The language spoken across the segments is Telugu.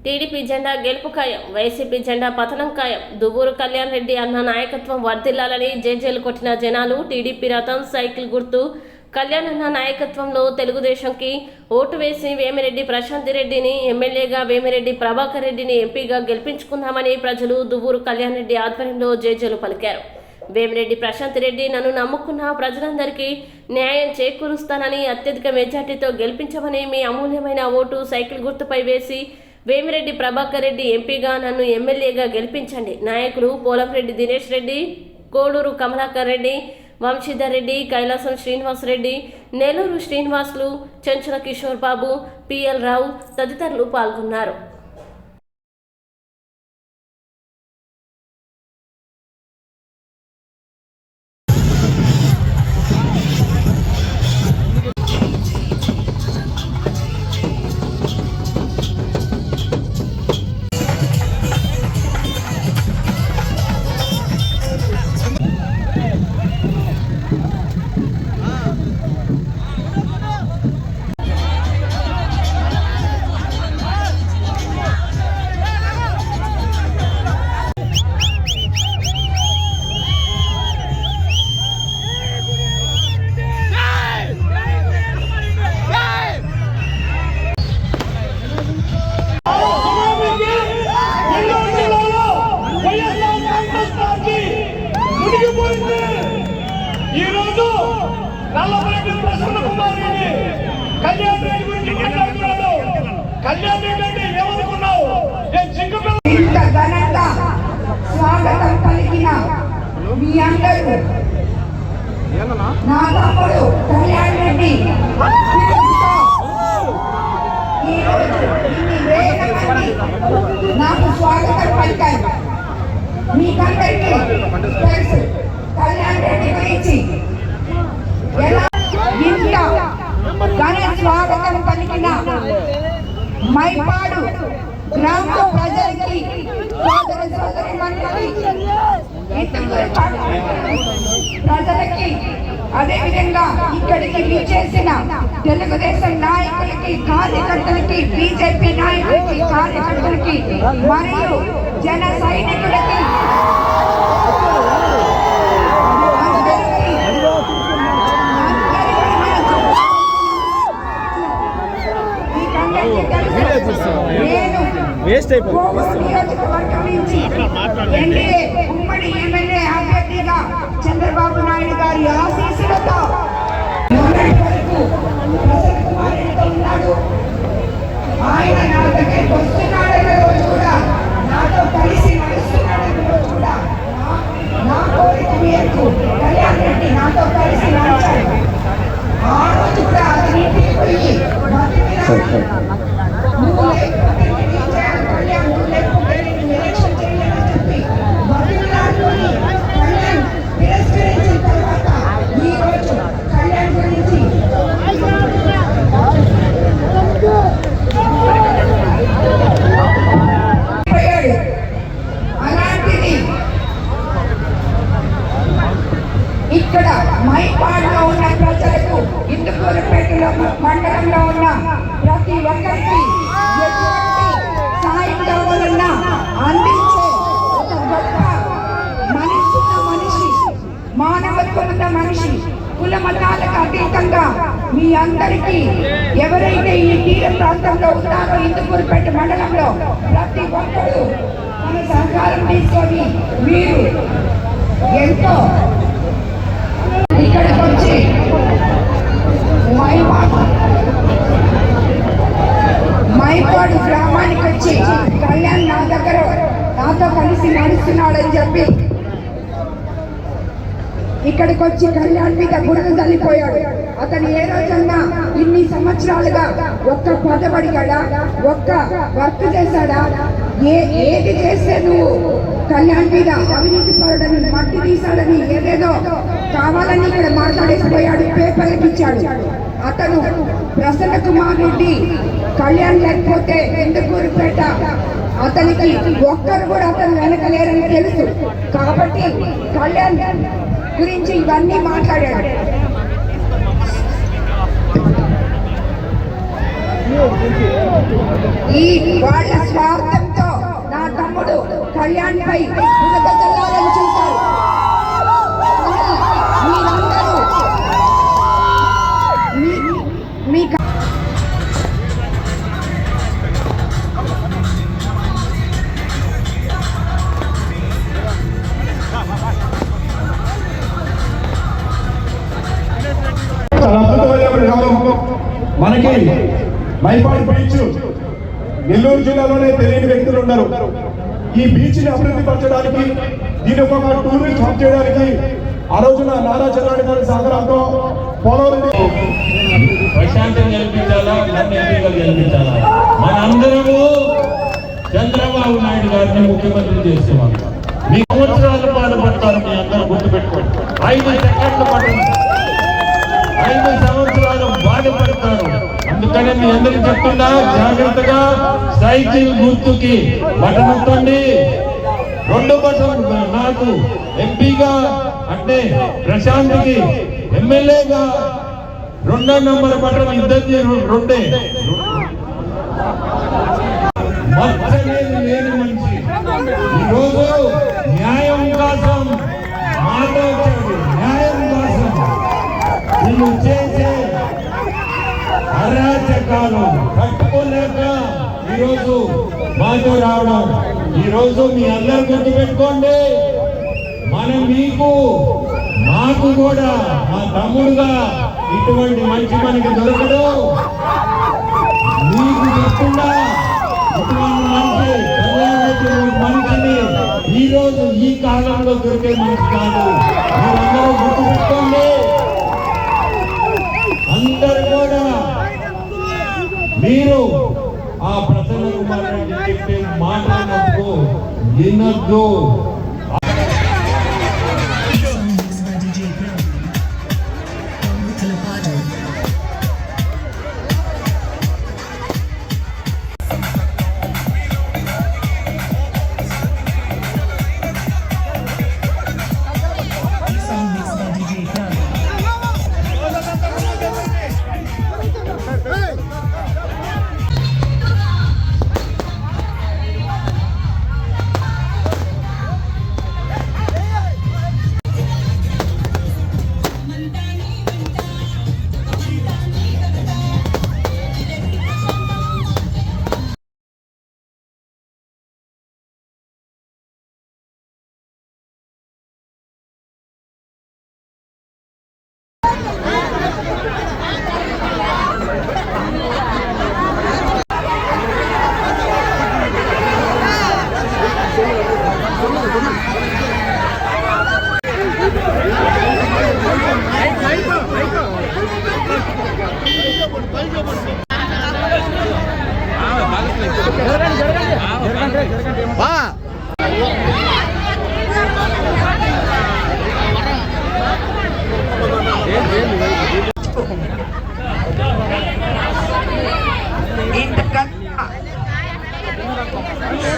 టీడీపీ జెండా గెలుపు ఖాయం, వైసీపీ జెండా పతనం ఖాయం. దువ్వూరు కళ్యాణ్ రెడ్డి అన్న నాయకత్వం వర్ధిల్లాలని జేజేలు కొట్టిన జనాలు. టీడీపీ రథం సైకిల్ గుర్తు కళ్యాణ్ అన్న నాయకత్వంలో తెలుగుదేశంకి ఓటు వేసి వేమిరెడ్డి ప్రశాంత్ రెడ్డిని ఎమ్మెల్యేగా, వేమిరెడ్డి ప్రభాకర్ రెడ్డిని ఎంపీగా గెలిపించుకుందామని ప్రజలు దువ్వూరు కళ్యాణ్ రెడ్డి ఆధ్వర్యంలో జేజేలు పలికారు. వేమిరెడ్డి ప్రశాంత్ రెడ్డి నన్ను నమ్ముకున్న ప్రజలందరికీ న్యాయం చేకూరుస్తానని, అత్యధిక మెజార్టీతో గెలిపించమని, మీ అమూల్యమైన ఓటు సైకిల్ గుర్తుపై వేసి వేమిరెడ్డి ప్రభాకర్ రెడ్డి ఎంపీగా, నన్ను ఎమ్మెల్యేగా గెలిపించండి. నాయకులు పోలంరెడ్డి దినేష్ రెడ్డి, కోడూరు కమలాకర్ రెడ్డి, వంశీధర్ రెడ్డి, కైలాసం శ్రీనివాస్ రెడ్డి, నెల్లూరు శ్రీనివాసులు, చెంచల కిషోర్ బాబు, పిఎల్ రావు తదితరులు పాల్గొన్నారు. నల్లమరెడ్డి ప్రసన్న కుమార్ రెడ్డి కళ్యాణ్ రెడ్డి గురించి మాట్లాడుతున్నాడు. కళ్యాణ్ రెడ్డి అంటే ఏమనుకున్నావు? ఇంత ఘనంగా స్వాగతం పలికిన మీ అందరూ నా తమ్ముడు కళ్యాణ్ రెడ్డి నాకు స్వాగతం పలికారు. మీకందరికీ తెలుసు కళ్యాణ్ రెడ్డి గురించి ఎలా ఇంత ఘన స్వాగతం పలికిన మైపాడు గ్రామ ప్రజలకి, సోదర సోదరీమణులకి, ప్రజలకి, అదేవిధంగా ఇక్కడికి విచ్చేసిన తెలుగుదేశం నాయకులకి, కార్యకర్తలకి, బీజేపీ నాయకులకి, కార్యకర్తలకి మరియు జన సైనికులకి ఉమ్మడి ఎమ్మెల్యే అభ్యర్థిగా చంద్రబాబు నాయుడు గారి ఆశీస్సులతో ఆయన నా దగ్గరికి వస్తున్నాడన్న రోజు కూడా, నాతో కలిసి నడుస్తున్నాడన్న రోజు కూడా, నా కోరిక మేరకు కళ్యాణ్ రెడ్డి నాతో కలిసి నడిచాడు. ఆ రోజు కూడా అది ఇంటికి పోయి ఇక్కడ మైపాడులో ఉన్న ప్రజలకు, ఇందుకూరుపేటలో మండలంలో ఉన్న ప్రతి ఒక్కరికి ఎటువంటి సాయం కావాలన్నా అందించే ఒక గొప్ప మనిషి, మానవత్వం ఉన్న మనిషి, కుల మతాలకు అతీతంగా మీ అందరికీ, ఎవరైతే ఈ తీర ప్రాంతంలో ఉన్నారో ఇందుకూరుపేట మండలంలో ప్రతి ఒక్కరు మన సహకారం తీసుకొని మీరు ఎంతో ఇక్కడికి వచ్చి మైపాడు గ్రామానికి వచ్చి కళ్యాణ్ నా దగ్గర నాతో కలిసి నడుస్తున్నాడని చెప్పి ఇక్కడికి వచ్చి కళ్యాణ్ మీద బురద తల్లిపోయాడు. అతను ఏ రోజన్నా ఇన్ని సంవత్సరాలుగా ఒక్క పదబడిగాడా, ఒక్క వర్క్ చేశాడా? ఏది చేస్తే నువ్వు కళ్యాణ్ మీద అవినీతి పరుడని, మట్టి తీశాడని, ఏదేదో కావాలని ఇక్కడ మాట్లాడేసిపోయాడు, పేపర్లకు ఇచ్చాడు. అతను ప్రసన్న కుమార్ రెడ్డి కళ్యాణ్ లేకపోతే ఇందుకూరుపేట అతనికి ఒక్కరు కూడా అతను వెనకలేరని తెలుసు. కాబట్టి కళ్యాణ్ గురించి ఇవన్నీ మాట్లాడాడు. Thank you. ఈ వాళ్ళ స్వార్థంతో నా తమ్ముడు కళ్యాణ్ పై బురద చల్లాలని చూశారు. మీరందరూ మీ మనకి మైపాడు బీచ్ నెల్లూరు జిల్లాలోనే తెలియని వ్యక్తులు ఉన్నారు. ఈ బీచ్ ని అభివృద్ధి పరచడానికి, దీని ఒక టూరిస్ట్ హబ్ చేయడానికి ఆ రోజున నారా చంద్రబాబు గారి సహకారంతో పోలవరం ప్రశాంతం గెలిపించాలా, నన్ను ఎంపీగా గెలిపించాలా, మనందరము చంద్రబాబు నాయుడు గారిని ముఖ్యమంత్రి చేసేవాళ్ళు. మీ సంవత్సరాల పాటు పడతారు, మీ అందరూ గుర్తుపెట్టుకోండి. 5 సెకండ్లు పడుతుంది, 5 సంవత్సరాలు బాధపడతారు. అందుకనే మీ అందరికి చెప్తున్నా, జాగ్రత్తగా సైకిల్ గుర్తుకి బటన్ నొక్కండి. 2 బటన్ నాకు ఎంపీగా అంటే ప్రశాంత్కి ఎమ్మెల్యేగా 2వ నంబర్ బటన్ ఇద్దరిది 2. మచ్చలేదు లేని మనిషి ఈరోజు న్యాయం కోసం మాట్లాడాడు. న్యాయం కోసం వీళ్ళు చేసే అరాచకాలు తట్టుకోలేక ఈరోజు మాతో రావడం. ఈరోజు మీ అందరూ గుర్తుపెట్టుకోండి, మనం మీకు మాకు కూడా మా తమ్ముడుగా ఇటువంటి మంచి మనకి దొరకడు. మీకు చెప్తున్నా, ఇటువంటి మనిషిని ఈ రోజు ఈ కాలంలో దొరికే మనిషి కాదు. మీరందరూ గుర్తుపెట్టుకోండి. అందరు కూడా మీరు ఆ ప్రసన్న కుమార్ రెడ్డి చెప్పే మాట్లాడినప్పుడు వినద్దు.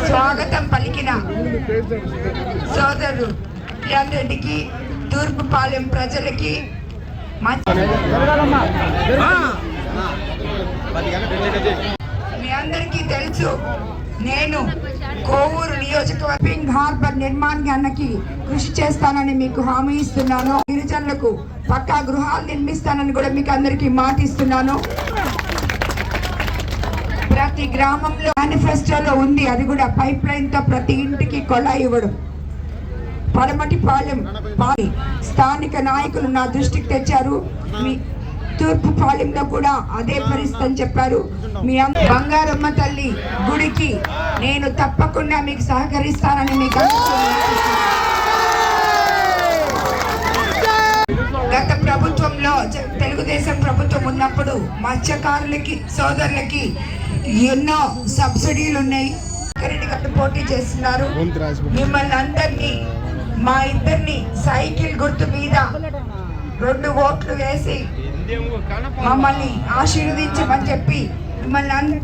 స్వాగతం పలికిన సోదరుడు కళ్యాణ్ రెడ్డికి, తూర్పుపాలెం ప్రజలకి మీ అందరికీ తెలుసు, నేను కోవూరు నియోజకవర్గం హార్బర్ నిర్మాణానికి కృషి చేస్తానని మీకు హామీ ఇస్తున్నాను. గిరిజనులకు పక్కా గృహాలు నిర్మిస్తానని కూడా మీకు అందరికీ మాట ఇస్తున్నాను. ప్రతి గ్రామంలో మేనిఫెస్టోలో ఉంది, అది కూడా పైప్ లైన్ తో ప్రతి ఇంటికి కొళాయి ఇవ్వడం. పడమటిపాలెం స్థానిక నాయకులు నా దృష్టికి తెచ్చారు. మీ తూర్పుపాలెంలో కూడా అదే పరిస్థితి అని చెప్పారు. మీ బంగారమ్మ తల్లి గుడికి నేను తప్పకుండా మీకు సహకరిస్తానని మీకు గత ప్రభుత్వంలో తెలుగుదేశం ప్రభుత్వం ఉన్నప్పుడు మత్స్యకారులకి సోదరులకి ఎన్నో సబ్సిడీలు ఉన్నాయి. రెడ్డి గారు పోటీ చేస్తున్నారు. మిమ్మల్ని అందరినీ, మా ఇద్దరిని సైకిల్ గుర్తు మీద 2 ఓట్లు వేసి మమ్మల్ని ఆశీర్వదించమని చెప్పి మిమ్మల్ని